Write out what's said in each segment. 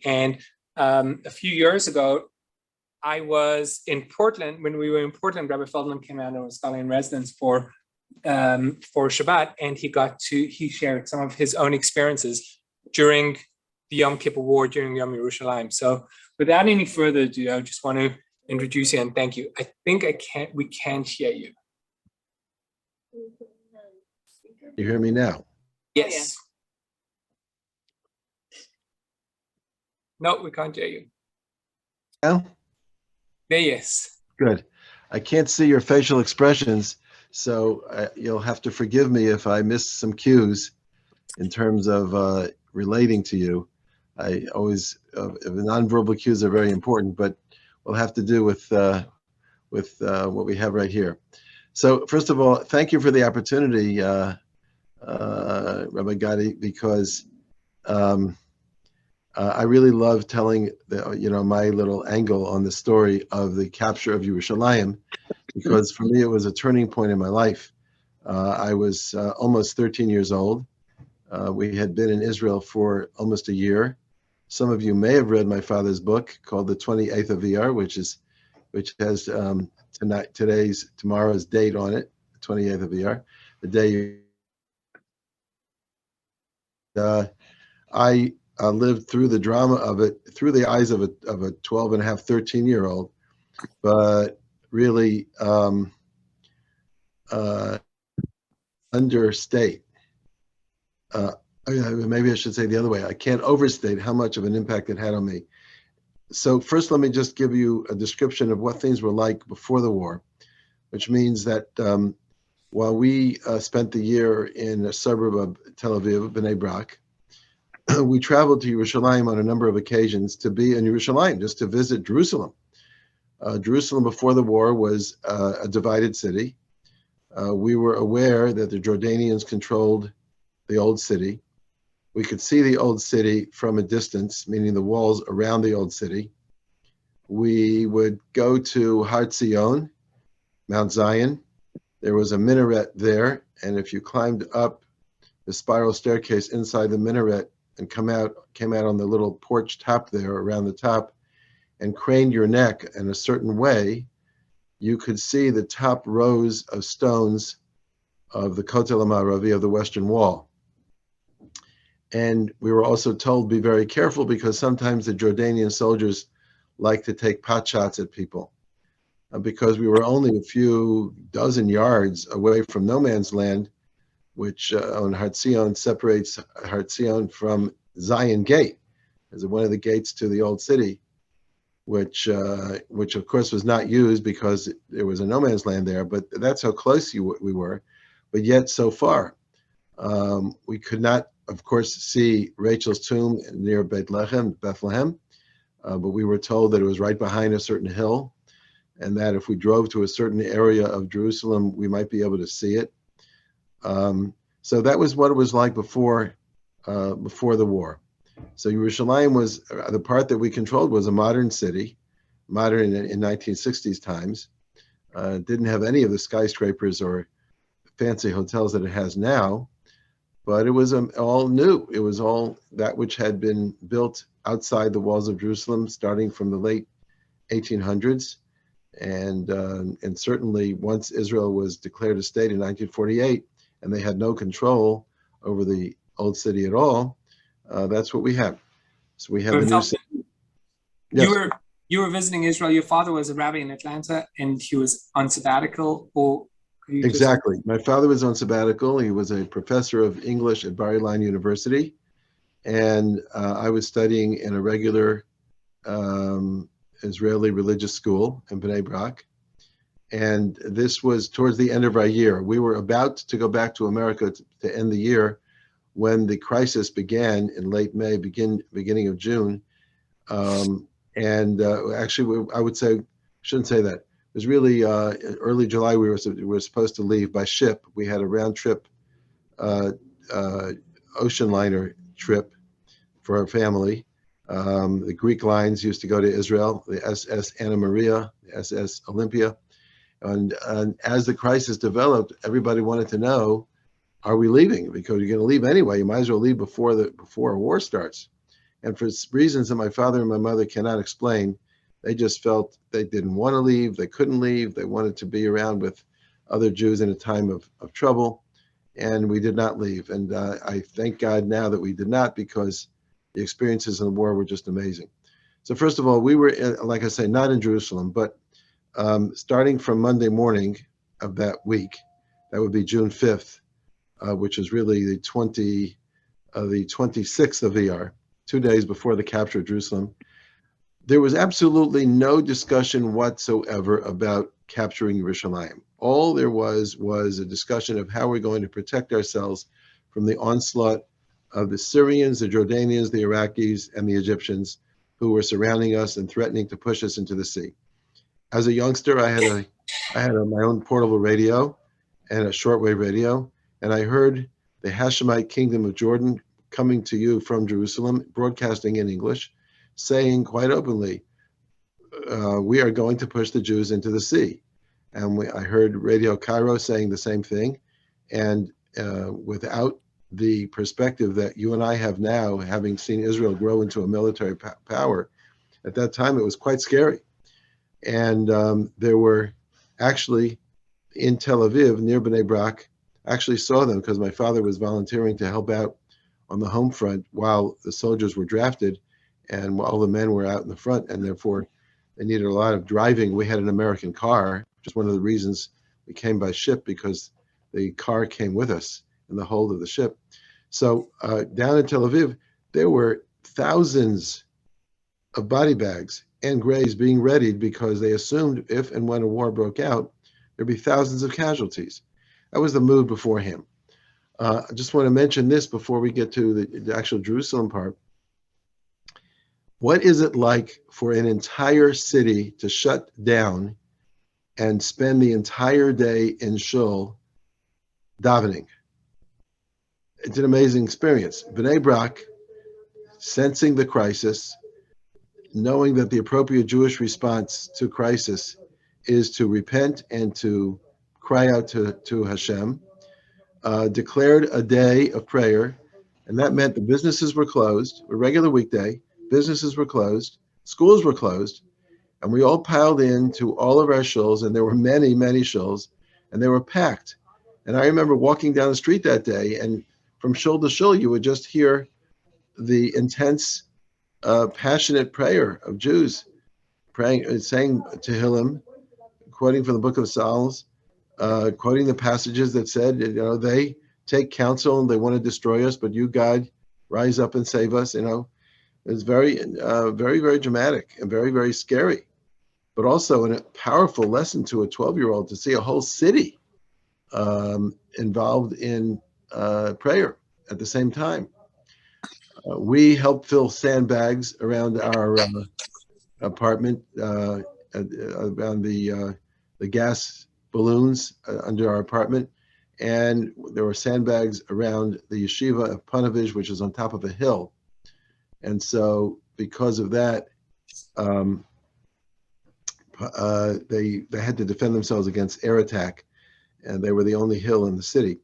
And a few years ago, I was in Portland. When we were in Portland, Rabbi Feldman came out and was scholar in residence for Shabbat, and he shared some of his own experiences during the Yom Kippur War, during Yom Yerushalayim. So without any further ado, I just want to introduce you and thank you. I think we can't hear you. You hear me now? Yes. No, we can't hear you. Now? Yes. Good. I can't see your facial expressions, so you'll have to forgive me if I miss some cues in terms of relating to you. I always, nonverbal cues are very important, but we'll have to do with what we have right here. So first of all, thank you for the opportunity, Rabbi Gadi, because I really love telling my little angle on the story of the capture of Yerushalayim, because for me it was a turning point in my life. I was almost 13 years old. We had been in Israel for almost a year. Some of you may have read my father's book called The 28th of Iyar, which has tomorrow's date on it, the 28th of Iyar, the day I lived through the drama of it through the eyes of a 12 and a half, 13-year-old, but really understate. Maybe I should say the other way. I can't overstate how much of an impact it had on me. So first, let me just give you a description of what things were like before the war, which means that while we spent the year in a suburb of Tel Aviv, Bnei Brak, we traveled to Yerushalayim on a number of occasions to be in Yerushalayim, just to visit Jerusalem. Jerusalem before the war was a divided city. We were aware that the Jordanians controlled the old city. We could see the old city from a distance, meaning the walls around the old city. We would go to Har Zion, Mount Zion. There was a minaret there, and if you climbed up the spiral staircase inside the minaret and came out on the little porch top there around the top and craned your neck in a certain way, you could see the top rows of stones of the Kotel HaMa'aravi, of the Western Wall. And we were also told, be very careful, because sometimes the Jordanian soldiers like to take pot shots at people. Because we were only a few dozen yards away from no man's land, which on Har Zion separates Har Zion from Zion Gate, as one of the gates to the old city, which of course was not used because there was a no man's land there, but that's how close we were, but yet so far. We could not, of course, see Rachel's tomb near Bethlehem, but we were told that it was right behind a certain hill, and that if we drove to a certain area of Jerusalem, we might be able to see it. So that was what it was like before the war. So Yerushalayim was, the part that we controlled was a modern city, modern in 1960s times. Didn't have any of the skyscrapers or fancy hotels that it has now, but it was all new. It was all that which had been built outside the walls of Jerusalem, starting from the late 1800s. And certainly once Israel was declared a state in 1948, and they had no control over the old city at all, that's what we have. So we have a new city. Yes. You were visiting Israel. Your father was a rabbi in Atlanta, and he was on sabbatical. Or exactly. My father was on sabbatical. He was a professor of English at Bar Ilan University, and I was studying in a regular Israeli religious school in Bnei Brak. And this was towards the end of our year. We were about to go back to America to end the year when the crisis began in late May, beginning of June. Actually, I would say, shouldn't say that. It was really early July. We were supposed to leave by ship. We had a round trip ocean liner trip for our family. The Greek lines used to go to Israel, the SS Anna Maria, the SS Olympia. And as the crisis developed, everybody wanted to know, are we leaving? Because you're going to leave anyway. You might as well leave before a war starts. And for reasons that my father and my mother cannot explain, they just felt they didn't want to leave. They couldn't leave. They wanted to be around with other Jews in a time of trouble. And we did not leave. And I thank God now that we did not, because the experiences in the war were just amazing. So first of all, we were, like I say, not in Jerusalem, but starting from Monday morning of that week, that would be June 5th, which is really the 26th of Iyar, 2 days before the capture of Jerusalem. There was absolutely no discussion whatsoever about capturing Yerushalayim. All there was a discussion of how we're going to protect ourselves from the onslaught of the Syrians, the Jordanians, the Iraqis, and the Egyptians who were surrounding us and threatening to push us into the sea. As a youngster, I had my own portable radio and a shortwave radio, and I heard the Hashemite kingdom of Jordan coming to you from Jerusalem, broadcasting in English, saying quite openly, we are going to push the Jews into the sea. And I heard Radio Cairo saying the same thing. And without the perspective that you and I have now, having seen Israel grow into a military power, at that time it was quite scary. And there were actually in Tel Aviv, near Bnei Brak, actually saw them because my father was volunteering to help out on the home front while the soldiers were drafted and while the men were out in the front, and therefore they needed a lot of driving. We had an American car, just one of the reasons we came by ship, because the car came with us in the hold of the ship. So down in Tel Aviv, there were thousands of body bags and graves being readied because they assumed if and when a war broke out, there'd be thousands of casualties. That was the mood beforehand. I just want to mention this before we get to the actual Jerusalem part. What is it like for an entire city to shut down and spend the entire day in shul davening? It's an amazing experience. Bnei Brak, sensing the crisis, knowing that the appropriate Jewish response to crisis is to repent and to cry out to Hashem, declared a day of prayer, and that meant the businesses were closed, a regular weekday, businesses were closed, schools were closed, and we all piled into all of our shuls, and there were many, many shuls, and they were packed. And I remember walking down the street that day, and from shul to shul, you would just hear the intense, passionate prayer of Jews praying, saying Tehillim, quoting from the book of Psalms, quoting the passages that said, they take counsel and they want to destroy us, but you, God, rise up and save us. It's very, very, very dramatic and very, very scary, but also a powerful lesson to a 12-year-old to see a whole city involved in prayer at the same time. We helped fill sandbags around our apartment, around the gas balloons under our apartment, and there were sandbags around the yeshiva of Panovich, which is on top of a hill. And so because of that, they had to defend themselves against air attack, and they were the only hill in the city.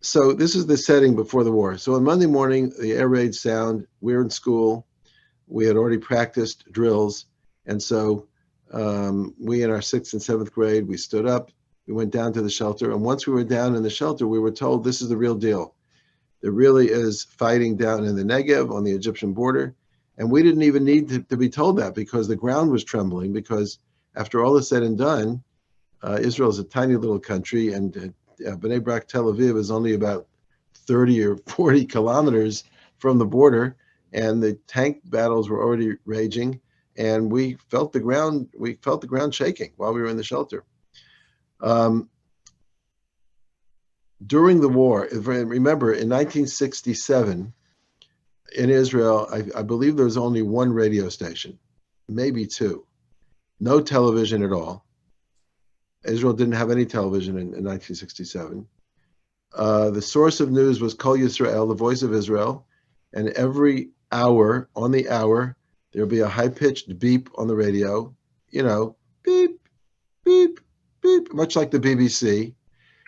So this is the setting before the war. So on Monday morning, the air raid sound, we're in school. We had already practiced drills. And so we in our 6th and 7th grade, we stood up, we went down to the shelter. And once we were down in the shelter, we were told this is the real deal. There really is fighting down in the Negev on the Egyptian border. And we didn't even need to be told that, because the ground was trembling, because after all is said and done, Israel is a tiny little country, and Bnei Brak, Tel Aviv is only about 30 or 40 kilometers from the border, and the tank battles were already raging, and we felt the ground shaking while we were in the shelter. During the war, remember in 1967 in Israel, I believe there was only one radio station, maybe two, no television at all. Israel didn't have any television in 1967. The source of news was Kol Yisrael, the voice of Israel, and every hour, on the hour, there'll be a high-pitched beep on the radio, beep, beep, beep, much like the BBC.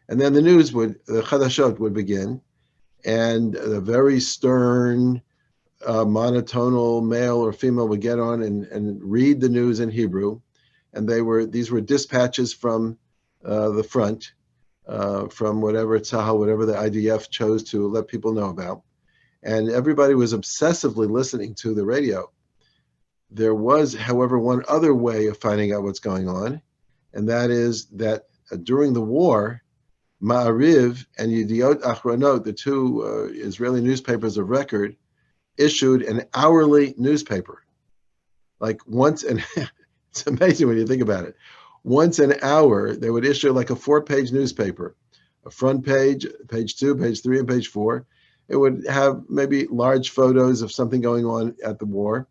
And then the Chadashot would begin, and a very stern, monotonal male or female would get on and read the news in Hebrew, and these were dispatches from the front, from whatever Tzahal, whatever the IDF chose to let people know about, and everybody was obsessively listening to the radio. There was, however, one other way of finding out what's going on, and that is that during the war, Ma'ariv and Yediot Achronot, the two Israeli newspapers of record, issued an hourly newspaper. Like once, and it's amazing when you think about it. Once an hour, they would issue like a 4-page newspaper, a front page, page 2, page 3, and page 4. It would have maybe large photos of something going on at the war,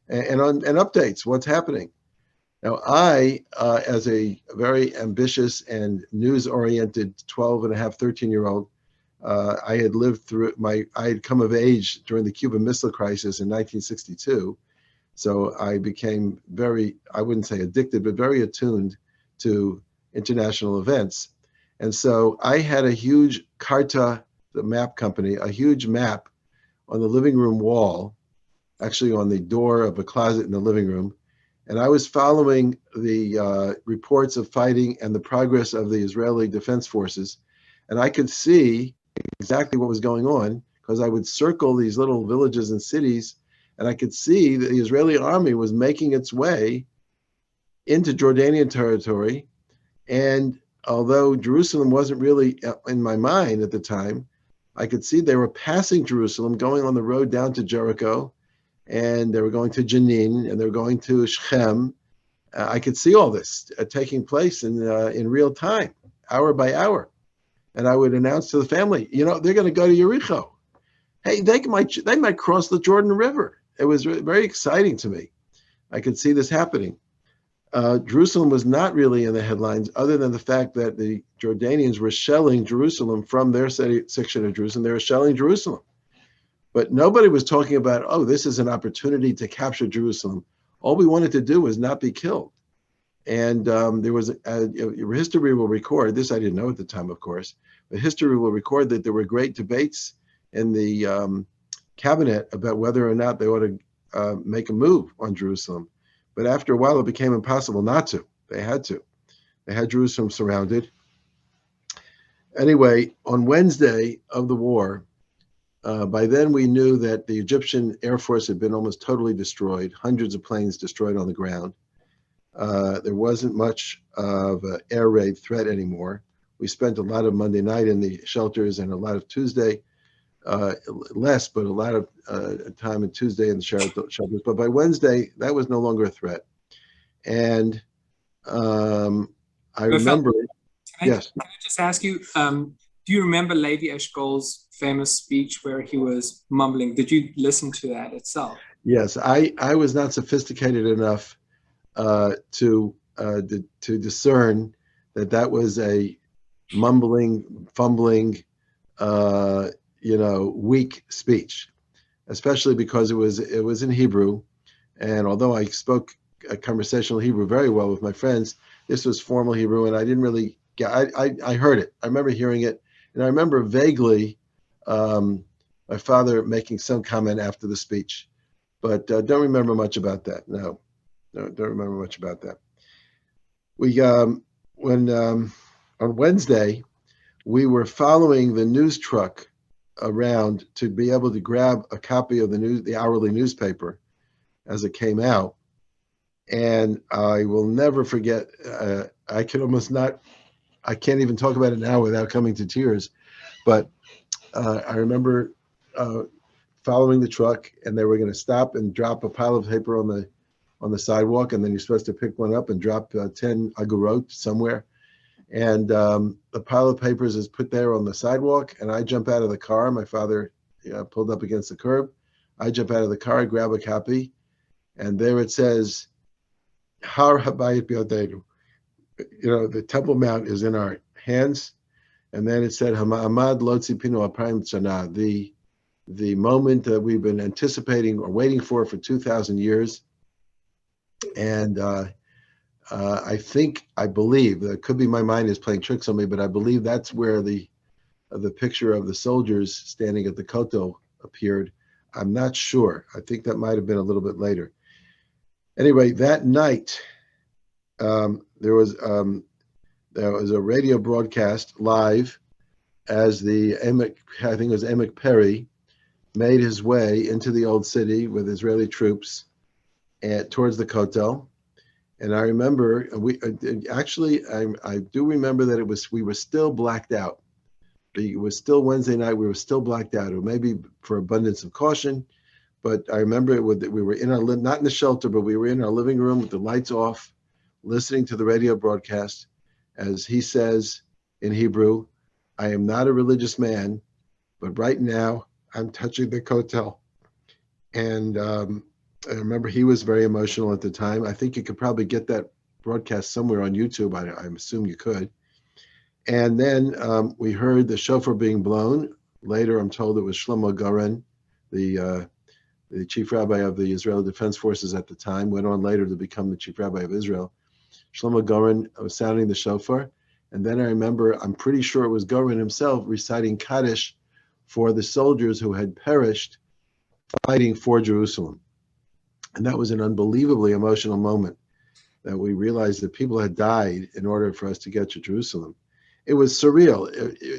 and updates, what's happening. Now, I, as a very ambitious and news-oriented 12 and a half, 13-year-old, I had lived through I had come of age during the Cuban Missile Crisis in 1962. So I became very, I wouldn't say addicted, but very attuned to international events. And so I had a huge Carta, the map company, a huge map on the living room wall, actually on the door of a closet in the living room. And I was following the reports of fighting and the progress of the Israeli Defense Forces. And I could see exactly what was going on because I would circle these little villages and cities, and I could see that the Israeli army was making its way into Jordanian territory. And although Jerusalem wasn't really in my mind at the time, I could see they were passing Jerusalem, going on the road down to Jericho, and they were going to Jenin, and they were going to Shechem. I could see all this taking place in real time, hour by hour. And I would announce to the family, they're going to go to Jericho. Hey, they might cross the Jordan River. It was very exciting to me. I could see this happening. Jerusalem was not really in the headlines, other than the fact that the Jordanians were shelling Jerusalem from their section of Jerusalem. They were shelling Jerusalem. But nobody was talking about, oh, this is an opportunity to capture Jerusalem. All we wanted to do was not be killed. And there was history will record, this I didn't know at the time, of course, but history will record that there were great debates in the cabinet about whether or not they ought to make a move on Jerusalem. But after a while, it became impossible not to. They had to. They had Jerusalem surrounded. Anyway, on Wednesday of the war, by then we knew that the Egyptian Air Force had been almost totally destroyed, hundreds of planes destroyed on the ground. There wasn't much of an air raid threat anymore. We spent a lot of Monday night in the shelters and a lot of Tuesday, less, but a lot of time in Tuesday in the shelters. But by Wednesday, that was no longer a threat. And I remember, yes. Can I just ask you, do you remember Levi Eshkol's famous speech where he was mumbling? Did you listen to that itself? Yes, I was not sophisticated enough to discern that was a mumbling, fumbling, weak speech, especially because it was in Hebrew, and although I spoke a conversational Hebrew very well with my friends, this was formal Hebrew, and I didn't really get. I heard it. I remember hearing it, and I remember vaguely my father making some comment after the speech, but don't remember much about that. No, don't remember much about that. We when on Wednesday we were following the news truck around to be able to grab a copy of the hourly newspaper as it came out, and I will never forget. I can't even talk about it now without coming to tears. But I remember following the truck, and they were going to stop and drop a pile of paper on the sidewalk, and then you're supposed to pick one up and drop 10 agurot somewhere. And the pile of papers is put there on the sidewalk, and I jump out of the car. My father pulled up against the curb. I jump out of the car, grab a copy, and there it says, Har Habayit B'Yodenu. The Temple Mount is in our hands. And then it said, Hama'amad Lo Tzipinu Alpayim Tzana, the moment that we've been anticipating or waiting for 2,000 years. And I believe, that could be my mind is playing tricks on me, but I believe that's where the picture of the soldiers standing at the Kotel appeared. I'm not sure. I think that might have been a little bit later. Anyway, that night, there was a radio broadcast live as I think it was Emic Perry, made his way into the old city with Israeli troops towards the Kotel. And I remember I do remember that we were still blacked out. It was still Wednesday night. We were still blacked out, or maybe for abundance of caution. But I remember we were not in the shelter, but we were in our living room with the lights off, listening to the radio broadcast, as he says in Hebrew, "I am not a religious man, but right now I'm touching the Kotel." And I remember he was very emotional at the time. I think you could probably get that broadcast somewhere on YouTube. I assume you could. And then we heard the shofar being blown. Later, I'm told it was Shlomo Goren, the chief rabbi of the Israeli Defense Forces at the time, went on later to become the chief rabbi of Israel. Shlomo Goren was sounding the shofar. And then I remember, I'm pretty sure it was Goren himself reciting Kaddish for the soldiers who had perished fighting for Jerusalem. And that was an unbelievably emotional moment, that we realized that people had died in order for us to get to Jerusalem. It was surreal.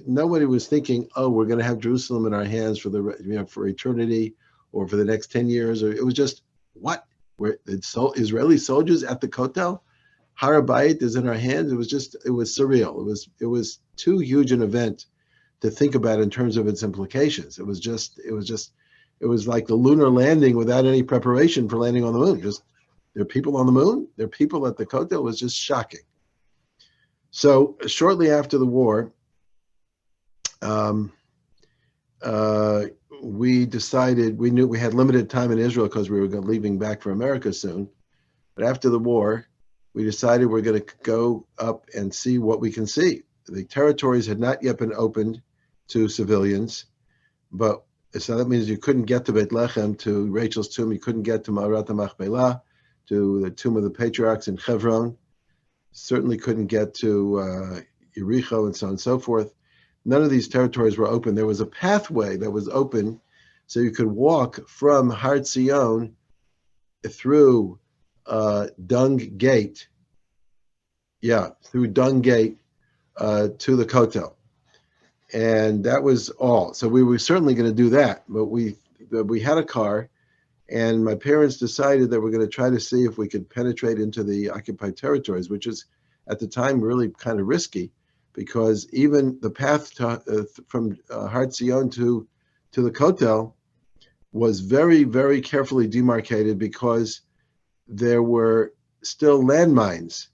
Nobody was thinking, "Oh, we're going to have Jerusalem in our hands for eternity, or for the next 10 years." Or it was just, what? Israeli soldiers at the Kotel? Har HaBayit is in our hands. It was surreal. It was too huge an event to think about in terms of its implications. It was like the lunar landing without any preparation for landing on the moon. Just, there are people on the moon, there are people at the Kotel. It was just shocking. So shortly after the war, we decided, we knew we had limited time in Israel because we were leaving back for America soon. But after the war, we decided we're going to go up and see what we can see. The territories had not yet been opened to civilians, but so that means you couldn't get to Beit Lechem, to Rachel's tomb. You couldn't get to Ma'arat HaMachpelah, to the tomb of the patriarchs in Hebron. Certainly couldn't get to Yericho, and so on and so forth. None of these territories were open. There was a pathway that was open, so you could walk from Har Tzion through Dung Gate. Through Dung Gate to the Kotel. And that was all. So we were certainly going to do that, but we had a car, and my parents decided that we're going to try to see if we could penetrate into the occupied territories, which is at the time really kind of risky, because even the path from Har Tzion to the Kotel was very, very carefully demarcated, because there were still landmines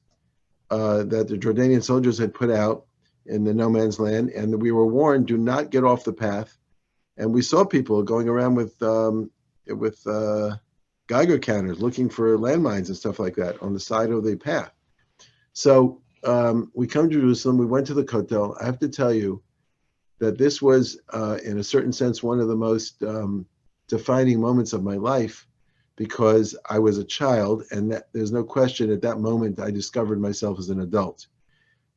that the Jordanian soldiers had put out in the no man's land, and we were warned, do not get off the path. And we saw people going around with Geiger counters looking for landmines and stuff like that on the side of the path. So we come to Jerusalem, we went to the Kotel. I have to tell you that this was, in a certain sense, one of the most defining moments of my life, because I was a child, and that, there's no question at that moment I discovered myself as an adult,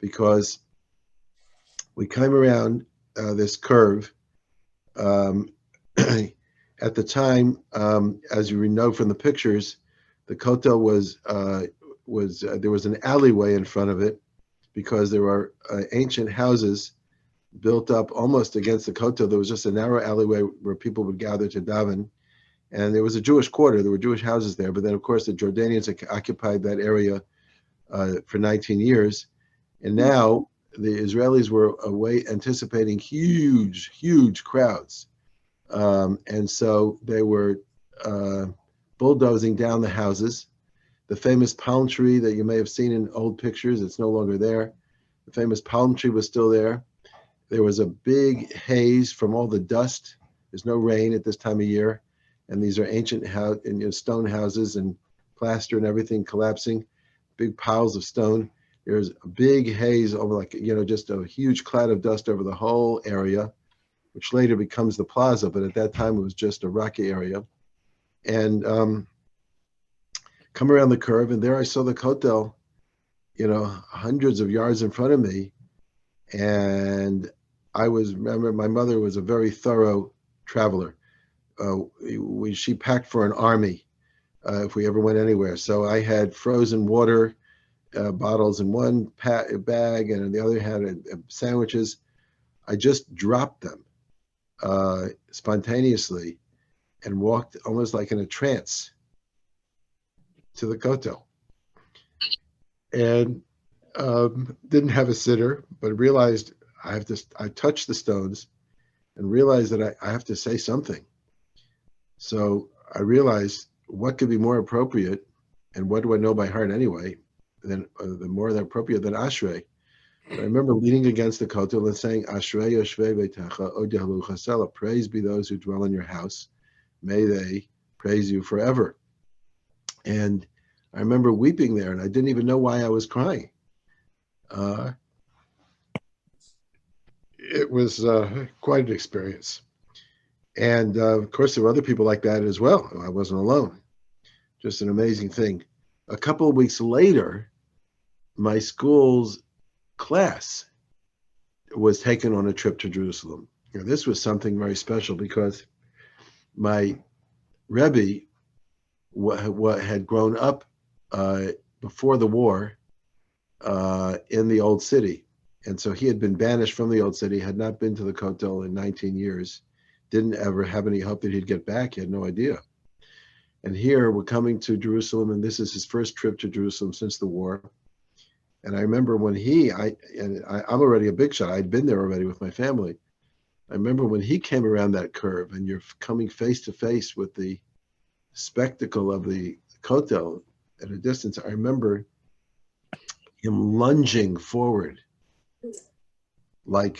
because we came around this curve. At the time, as you know from the pictures, the Kotel there was an alleyway in front of it, because there were ancient houses built up almost against the Kotel. There was just a narrow alleyway where people would gather to daven, and there was a Jewish quarter. There were Jewish houses there, but then of course the Jordanians occupied that area for 19 years, and now the Israelis were anticipating huge crowds. And so they were bulldozing down the houses. The famous palm tree that you may have seen in old pictures, it's no longer there. The famous palm tree was still there. There was a big haze from all the dust. There's no rain at this time of year. And these are ancient stone houses, and plaster and everything collapsing, big piles of stone. There's a big haze over, just a huge cloud of dust over the whole area, which later becomes the plaza, but at that time it was just a rocky area. And come around the curve, and there I saw the Kotel, hundreds of yards in front of me. And remember, my mother was a very thorough traveler. she packed for an army if we ever went anywhere. So I had frozen water bottles in one bag, and in the other had sandwiches. I just dropped them spontaneously and walked almost like in a trance to the kotel, and didn't have a sitter, but realized I touched the stones and realized that I have to say something. So I realized what could be more appropriate, and what do I know by heart anyway, than the more than appropriate than Ashrei. So I remember leaning against the kotel and saying, Ashrei Yoshvei Beitecha Od Yahalu Chasela, praise be those who dwell in your house, may they praise you forever. And I remember weeping there, and I didn't even know why I was crying. It was quite an experience. And of course, there were other people like that as well. I wasn't alone. Just an amazing thing. A couple of weeks later, my school's class was taken on a trip to Jerusalem. Now, this was something very special because my Rebbe had grown up before the war in the old city. And so he had been banished from the old city, had not been to the Kotel in 19 years, didn't ever have any hope that he'd get back. He had no idea. And here we're coming to Jerusalem, and this is his first trip to Jerusalem since the war. And I remember when I'm already a big shot. I'd been there already with my family. I remember when he came around that curve and you're coming face to face with the spectacle of the Kotel at a distance. I remember him lunging forward like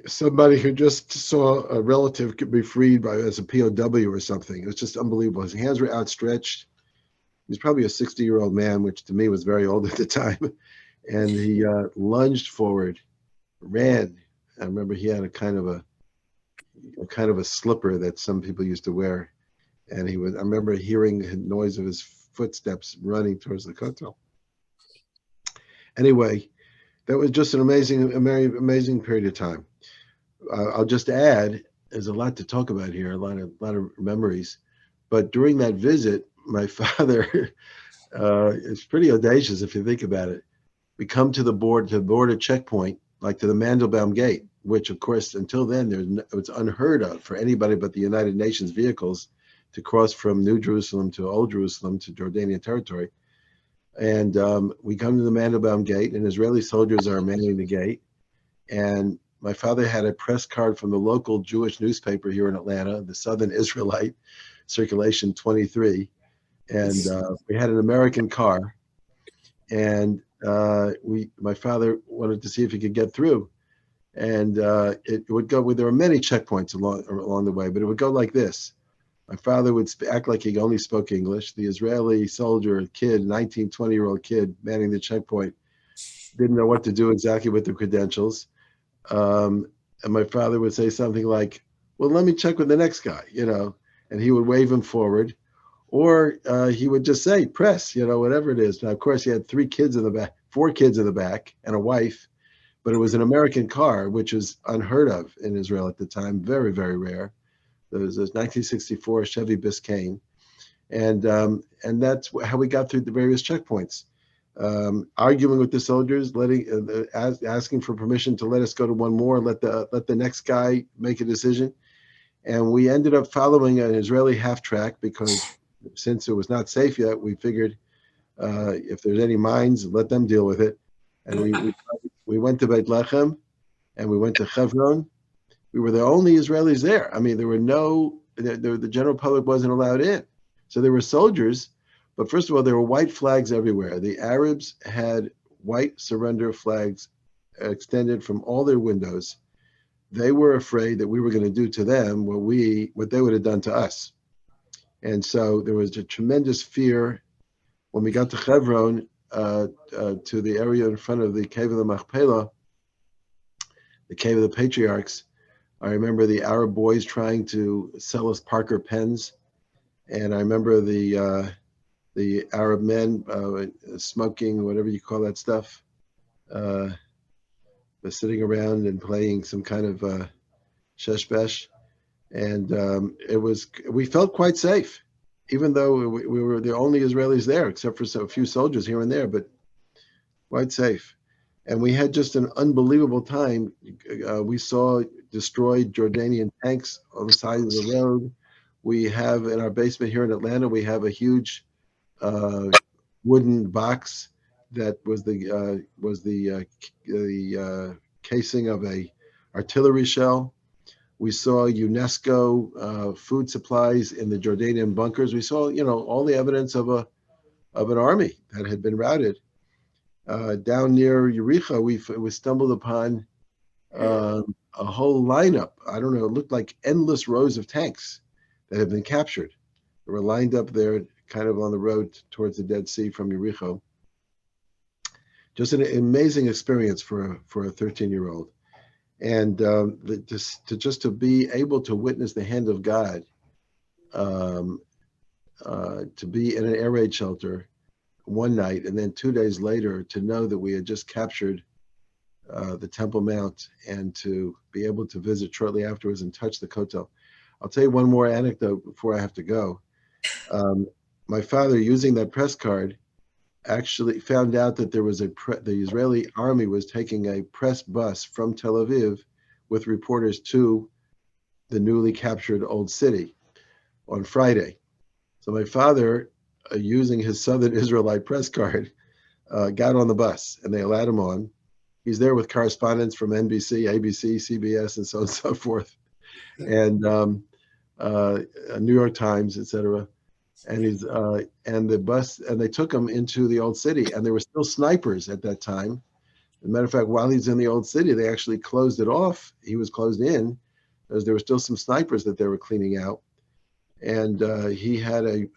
somebody who just saw a relative could be freed as a POW or something. It was just unbelievable. His hands were outstretched. He was probably a 60-year-old man, which to me was very old at the time. And he lunged forward, ran. I remember he had a kind of a slipper that some people used to wear. And I remember hearing the noise of his footsteps running towards the Kotel. Anyway, that was just a very amazing period of time. I'll just add, there's a lot to talk about here, a lot of memories. But during that visit, my father, it's pretty audacious if you think about it. We come to the border checkpoint, like to the Mandelbaum Gate, which of course, until then, it's unheard of for anybody but the United Nations vehicles to cross from New Jerusalem to Old Jerusalem to Jordanian territory. And we come to the Mandelbaum Gate, and Israeli soldiers are manning the gate. And my father had a press card from the local Jewish newspaper here in Atlanta, the Southern Israelite, circulation 23. And we had an American car. And my father wanted to see if he could get through. And it would go, there were many checkpoints along the way, but it would go like this. My father would act like he only spoke English. The Israeli soldier, kid, 19, 20-year-old kid manning the checkpoint, didn't know what to do exactly with the credentials. And my father would say something like, well, let me check with the next guy, and he would wave him forward. Or he would just say, press, whatever it is. Now, of course, he had 4 kids in the back, and a wife. But it was an American car, which is unheard of in Israel at the time, very, very rare. There was a 1964 Chevy Biscayne, and that's how we got through the various checkpoints, arguing with the soldiers, asking for permission to let us go to one more, let the next guy make a decision, and we ended up following an Israeli half track because since it was not safe yet, we figured if there's any mines, let them deal with it, and we went to Beit Lechem, and we went to Hebron. We were the only Israelis there. I mean, there were the general public wasn't allowed in. So there were soldiers, but first of all, there were white flags everywhere. The Arabs had white surrender flags extended from all their windows. They were afraid that we were going to do to them what they would have done to us. And so there was a tremendous fear when we got to Hebron, to the area in front of the Cave of the Machpelah, the Cave of the Patriarchs. I remember the Arab boys trying to sell us Parker pens, and I remember the Arab men smoking whatever you call that stuff, sitting around and playing some kind of sheshbesh, and we felt quite safe, even though we were the only Israelis there, except for a few soldiers here and there, but quite safe. And we had just an unbelievable time. We saw destroyed Jordanian tanks on the side of the road. We have in our basement here in Atlanta, we have a huge wooden box that was the casing of a artillery shell. We saw UNESCO food supplies in the Jordanian bunkers. We saw, all the evidence of an army that had been routed. Down near Yericho, we stumbled upon a whole lineup. I don't know, it looked like endless rows of tanks that had been captured. They were lined up there kind of on the road towards the Dead Sea from Yericho. Just an amazing experience for a 13-year-old. And just to be able to witness the hand of God, to be in an air raid shelter one night, and then 2 days later to know that we had just captured the Temple Mount, and to be able to visit shortly afterwards and touch the Kotel. I'll tell you one more anecdote before I have to go. My father, using that press card, actually found out that there was the Israeli army was taking a press bus from Tel Aviv with reporters to the newly captured Old City on Friday. So my father, using his Southern Israelite press card, got on the bus, and they allowed him on. He's there with correspondents from NBC, ABC, CBS, and so on and so forth, and New York Times, etc. And the bus, and they took him into the Old City, and there were still snipers at that time. As a matter of fact, while he's in the Old City, they actually closed it off. He was closed in, as there were still some snipers that they were cleaning out. And he had a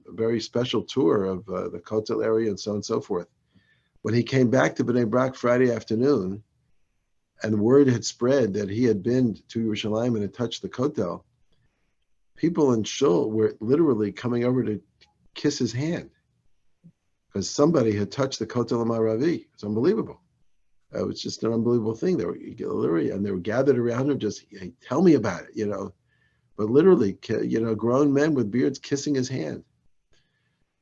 very special tour of the Kotel area and so on and so forth. When he came back to Bnei Brak Friday afternoon, and the word had spread that he had been to Yerushalayim and had touched the Kotel, people in Shul were literally coming over to kiss his hand, because somebody had touched the Kotel Ma'aravi. It's unbelievable. It was just an unbelievable thing. They were literally, and they were gathered around him, just, hey, tell me about it, But literally, grown men with beards kissing his hand.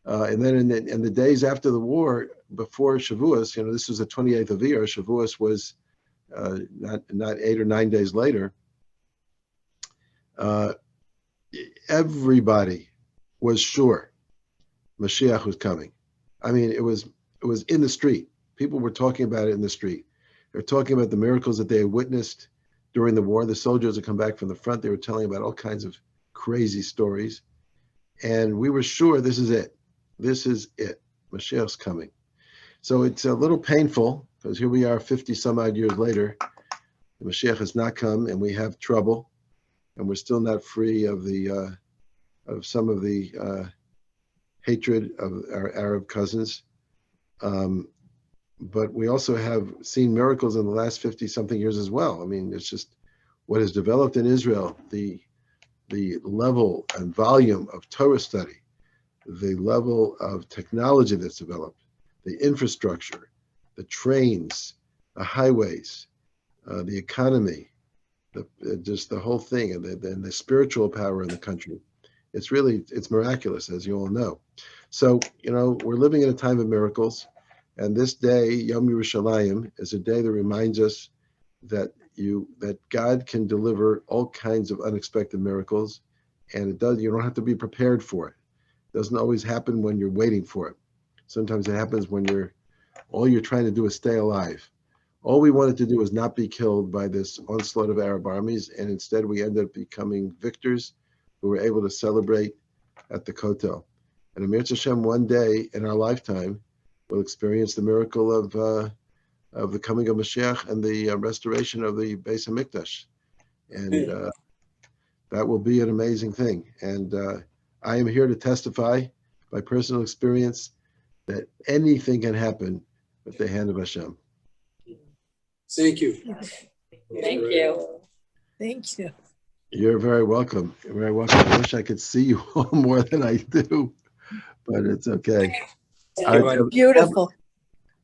And then in the days after the war, before Shavuos, this was the 28th of Iyar. Shavuos was not 8 or 9 days later. Everybody was sure Mashiach was coming. I mean, it was in the street. People were talking about it in the street. They were talking about the miracles that they had witnessed during the war. The soldiers had come back from the front. They were telling about all kinds of crazy stories. And we were sure this is it. This is it. Mashiach's coming. So it's a little painful, because here we are 50 some odd years later. The Mashiach has not come, and we have trouble. And we're still not free of some of the hatred of our Arab cousins. But we also have seen miracles in the last 50 something years as well. I mean, it's just what has developed in Israel, the level and volume of Torah study, the level of technology that's developed, the infrastructure, the trains, the highways, the economy, just the whole thing, and the spiritual power in the country. It's miraculous, as you all know. So, we're living in a time of miracles. And this day, Yom Yerushalayim, is a day that reminds us that God can deliver all kinds of unexpected miracles, and you don't have to be prepared for it. It doesn't always happen when you're waiting for it. Sometimes it happens when all you're trying to do is stay alive. All we wanted to do was not be killed by this onslaught of Arab armies, and instead we ended up becoming victors who were able to celebrate at the Kotel. And Amir Hashem, one day in our lifetime, we'll experience the miracle of the coming of Mashiach and the restoration of the Beis HaMikdash. And that will be an amazing thing. And I am here to testify by personal experience that anything can happen with the hand of Hashem. Thank you. Thank you. Thank you. You're very welcome. You're very welcome. I wish I could see you all more than I do, but it's okay. Beautiful.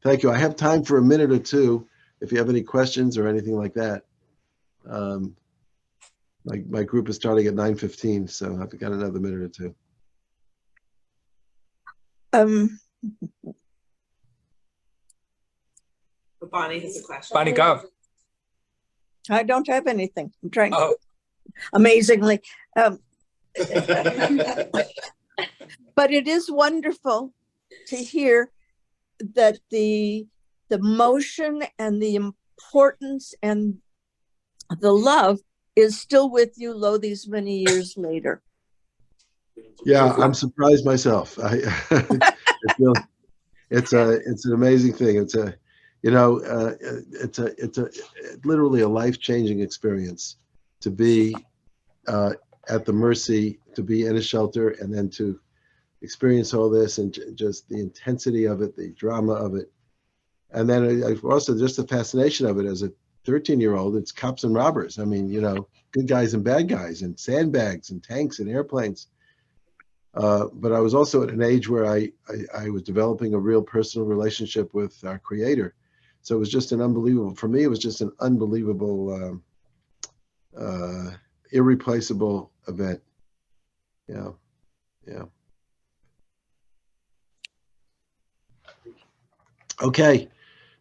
Thank you. I have time for a minute or two if you have any questions or anything like that. My group is starting at 9:15, so I've got another minute or two. Bonnie has a question. Bonnie, go. I don't have anything. I'm trying. Oh, Amazingly. But it is wonderful to hear that the motion and the importance and the love is still with you, lo, these many years later. Yeah, I'm surprised myself. It's an amazing thing. It's literally a life-changing experience to be at the mercy, to be in a shelter, and then to experience all this and just the intensity of it, the drama of it. And then also just the fascination of it as a 13-year-old, it's cops and robbers. I mean, good guys and bad guys and sandbags and tanks and airplanes. But I was also at an age where I was developing a real personal relationship with our Creator. So it was just an unbelievable, for me, it was just an unbelievable, irreplaceable event. Yeah. Okay.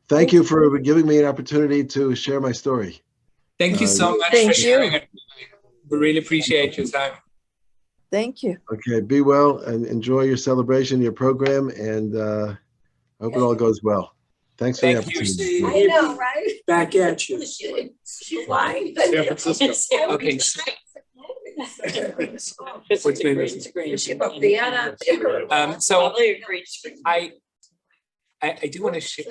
Thank you for giving me an opportunity to share my story. thank you so much Thank for sharing you. it. We really appreciate your time. Thank you. Okay, be well and enjoy your celebration, your program, and I hope it all goes well. Thanks for the Thank you. opportunity. I know, right? Back at you. She flying. San Francisco. Okay. What's been this? So I do want to share.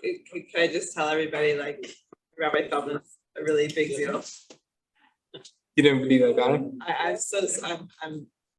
Can I just tell everybody, like, Rabbi Feldman's a really big deal. You didn't believe that about it? I'm